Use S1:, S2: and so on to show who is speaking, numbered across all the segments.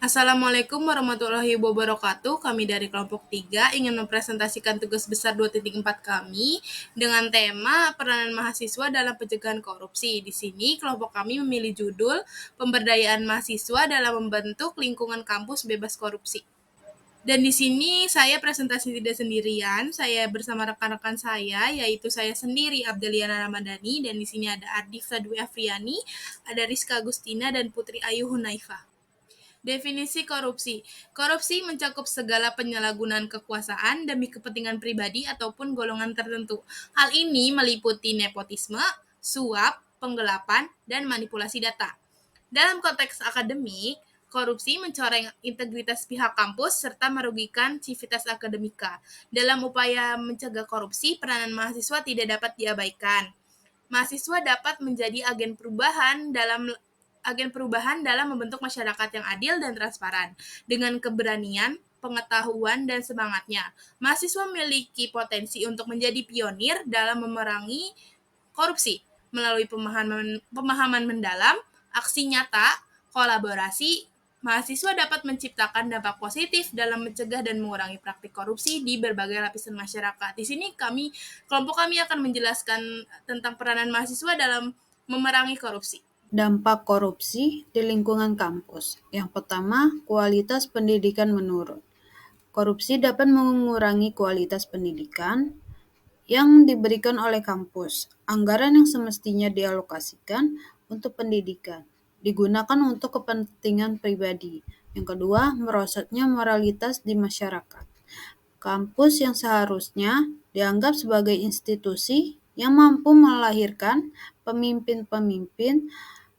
S1: Assalamualaikum warahmatullahi wabarakatuh. Kami dari kelompok 3 ingin mempresentasikan tugas besar 2.4 kami dengan tema peranan mahasiswa dalam pencegahan korupsi. Di sini kelompok kami memilih judul pemberdayaan mahasiswa dalam membentuk lingkungan kampus bebas korupsi. Dan di sini saya presentasi tidak sendirian, saya bersama rekan-rekan saya, yaitu saya sendiri Abdeliana Ramadhani, dan di sini ada Ardif Sadwi Afriani, ada Rizka Agustina, dan Putri Ayu Hunaifah. Definisi korupsi. Korupsi mencakup segala penyalahgunaan kekuasaan demi kepentingan pribadi ataupun golongan tertentu. Hal ini meliputi nepotisme, suap, penggelapan, dan manipulasi data. Dalam konteks akademik, korupsi mencoreng integritas pihak kampus serta merugikan civitas akademika. Dalam upaya mencegah korupsi, peranan mahasiswa tidak dapat diabaikan. Mahasiswa dapat menjadi agen perubahan dalam membentuk masyarakat yang adil dan transparan. Dengan keberanian, pengetahuan, dan semangatnya, mahasiswa memiliki potensi untuk menjadi pionir dalam memerangi korupsi melalui pemahaman mendalam, aksi nyata, kolaborasi. Mahasiswa dapat menciptakan dampak positif dalam mencegah dan mengurangi praktik korupsi di berbagai lapisan masyarakat. Di sini kelompok kami akan menjelaskan tentang peranan mahasiswa dalam memerangi korupsi.
S2: Dampak korupsi di lingkungan kampus. Yang pertama, kualitas pendidikan menurun. Korupsi dapat mengurangi kualitas pendidikan yang diberikan oleh kampus. Anggaran yang semestinya dialokasikan untuk pendidikan digunakan untuk kepentingan pribadi. Yang kedua, merosotnya moralitas di masyarakat. Kampus yang seharusnya dianggap sebagai institusi yang mampu melahirkan pemimpin-pemimpin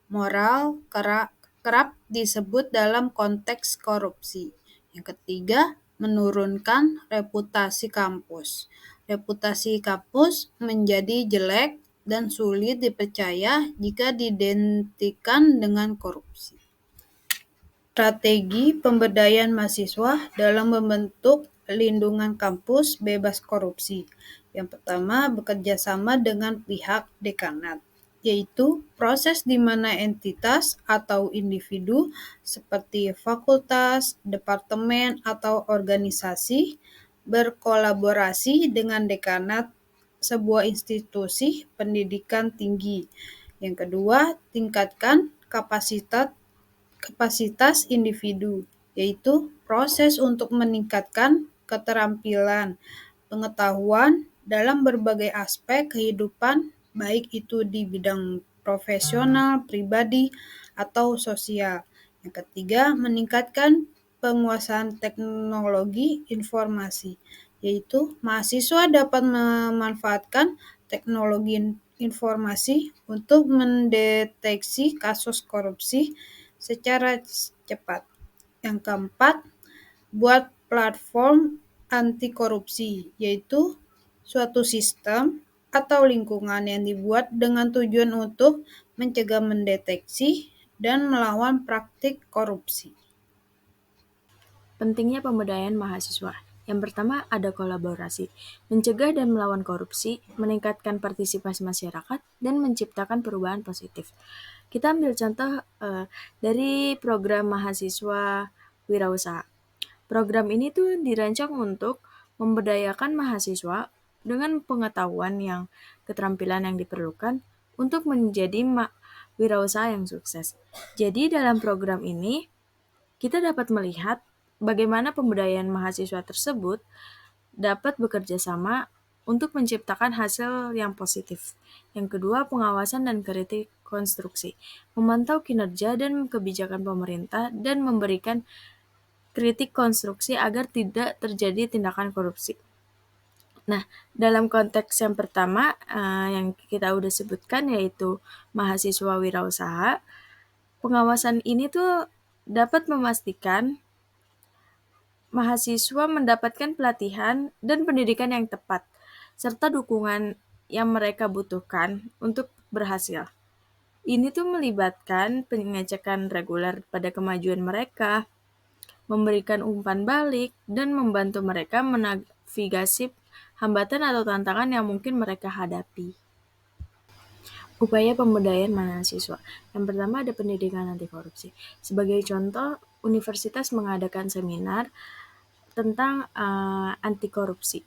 S2: moral kerap disebut dalam konteks korupsi. Yang ketiga, menurunkan reputasi kampus. Reputasi kampus menjadi jelek dan sulit dipercaya jika diidentikan dengan korupsi. Strategi pemberdayaan mahasiswa dalam membentuk lingkungan kampus bebas korupsi. Yang pertama, bekerja sama dengan pihak dekanat, yaitu proses di mana entitas atau individu seperti fakultas, departemen, atau organisasi berkolaborasi dengan dekanat sebuah institusi pendidikan tinggi. Yang kedua, tingkatkan kapasitas individu, yaitu proses untuk meningkatkan keterampilan, pengetahuan dalam berbagai aspek kehidupan, baik itu di bidang profesional, pribadi, atau sosial. Yang ketiga, meningkatkan penguasaan teknologi informasi, yaitu mahasiswa dapat memanfaatkan teknologi informasi untuk mendeteksi kasus korupsi secara cepat. Yang keempat, buat platform anti korupsi, yaitu suatu sistem atau lingkungan yang dibuat dengan tujuan untuk mencegah, mendeteksi, dan melawan praktik korupsi.
S3: Pentingnya pemberdayaan mahasiswa. Yang pertama ada kolaborasi, mencegah dan melawan korupsi, meningkatkan partisipasi masyarakat, dan menciptakan perubahan positif. Kita ambil contoh dari program mahasiswa wirausaha. Program ini tuh dirancang untuk memberdayakan mahasiswa dengan pengetahuan yang keterampilan yang diperlukan untuk menjadi wirausaha yang sukses. Jadi dalam program ini kita dapat melihat bagaimana pemberdayaan mahasiswa tersebut dapat bekerja sama untuk menciptakan hasil yang positif. Yang kedua, pengawasan dan kritik konstruksi. Memantau kinerja dan kebijakan pemerintah dan memberikan kritik konstruksi agar tidak terjadi tindakan korupsi. Nah, dalam konteks yang pertama yang kita udah sebutkan yaitu mahasiswa wirausaha, pengawasan ini tuh dapat memastikan mahasiswa mendapatkan pelatihan dan pendidikan yang tepat, serta dukungan yang mereka butuhkan untuk berhasil. Ini tuh melibatkan pengecekan reguler pada kemajuan mereka, memberikan umpan balik, dan membantu mereka menavigasi hambatan atau tantangan yang mungkin mereka hadapi. upaya pemberdayaan mahasiswa. Yang pertama ada pendidikan anti korupsi. Sebagai contoh, universitas mengadakan seminar tentang anti korupsi,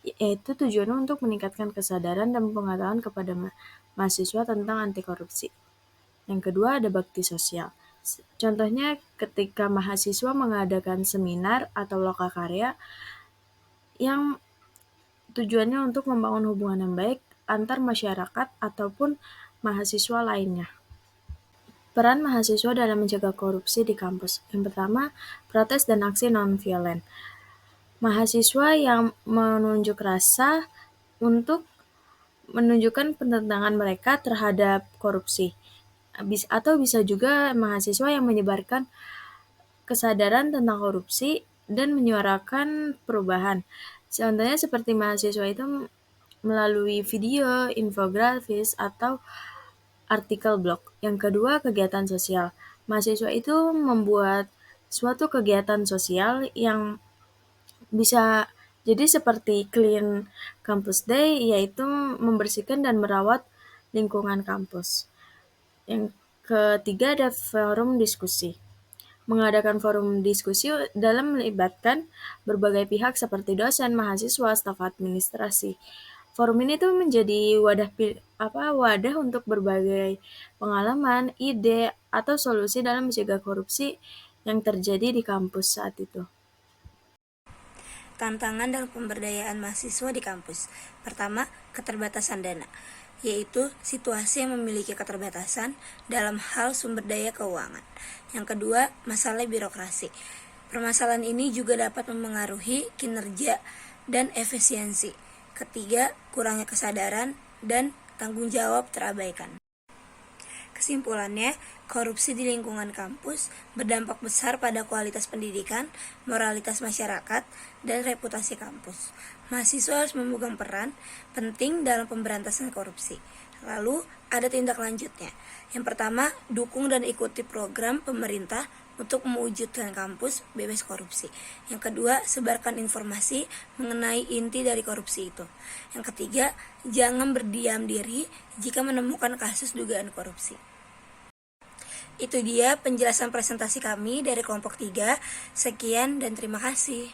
S3: yaitu tujuannya untuk meningkatkan kesadaran dan pengetahuan kepada mahasiswa tentang anti korupsi. Yang kedua ada bakti sosial. Contohnya ketika mahasiswa mengadakan seminar atau lokakarya yang tujuannya untuk membangun hubungan yang baik antar masyarakat ataupun mahasiswa lainnya. Peran mahasiswa dalam mencegah korupsi di kampus. Yang pertama, protes dan aksi non-violent. Mahasiswa yang menunjuk rasa untuk menunjukkan penentangan mereka terhadap korupsi. Atau bisa juga mahasiswa yang menyebarkan kesadaran tentang korupsi dan menyuarakan perubahan. Contohnya seperti mahasiswa itu melalui video, infografis, atau artikel blog. Yang kedua, kegiatan sosial. Mahasiswa itu membuat suatu kegiatan sosial yang bisa jadi seperti Clean Campus Day, yaitu membersihkan dan merawat lingkungan kampus. Yang ketiga ada forum diskusi. Mengadakan forum diskusi dalam melibatkan berbagai pihak seperti dosen, mahasiswa, staf administrasi. Forum ini tuh menjadi wadah untuk berbagai pengalaman, ide, atau solusi dalam mencegah korupsi yang terjadi di kampus saat itu.
S4: Tantangan dalam pemberdayaan mahasiswa di kampus. Pertama, keterbatasan dana, yaitu situasi yang memiliki keterbatasan dalam hal sumber daya keuangan. Yang kedua, masalah birokrasi. Permasalahan ini juga dapat mempengaruhi kinerja dan efisiensi. Ketiga, kurangnya kesadaran dan tanggung jawab terabaikan. Kesimpulannya, korupsi di lingkungan kampus berdampak besar pada kualitas pendidikan, moralitas masyarakat, dan reputasi kampus. Mahasiswa harus memegang peran penting dalam pemberantasan korupsi. Lalu, ada tindak lanjutnya. Yang pertama, dukung dan ikuti program pemerintah untuk mewujudkan kampus bebas korupsi. Yang kedua, sebarkan informasi mengenai inti dari korupsi itu. Yang ketiga, jangan berdiam diri jika menemukan kasus dugaan korupsi. Itu dia penjelasan presentasi kami dari kelompok 3. Sekian dan terima kasih.